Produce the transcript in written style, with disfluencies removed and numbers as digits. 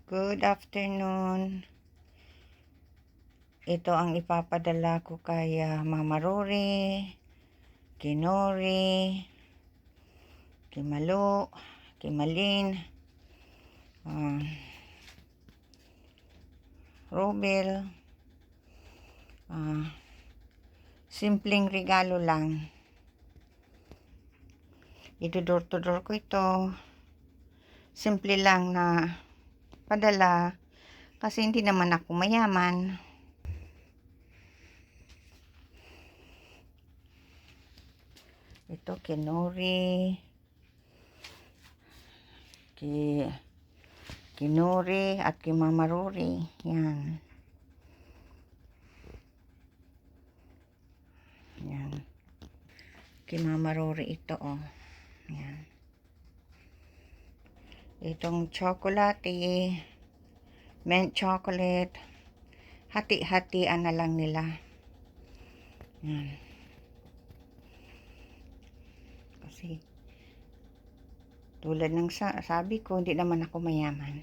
Good afternoon. Ito ang ipapadala ko kay Mama Rory, kay Nori, kay Malo, kay Malin, Robel. Simpleng regalo lang. Door to door ko ito. Simple lang na padala kasi hindi naman ako mayaman. Ito kay Nori, kay Nori at kay Mama Rory. Yan. Yan. Kay Mama Rory ito, oh. Yan. Itong chocolate, mint chocolate, hati-hatian na lang nila. Yan. Kasi tulad ng sabi ko, hindi naman ako mayaman.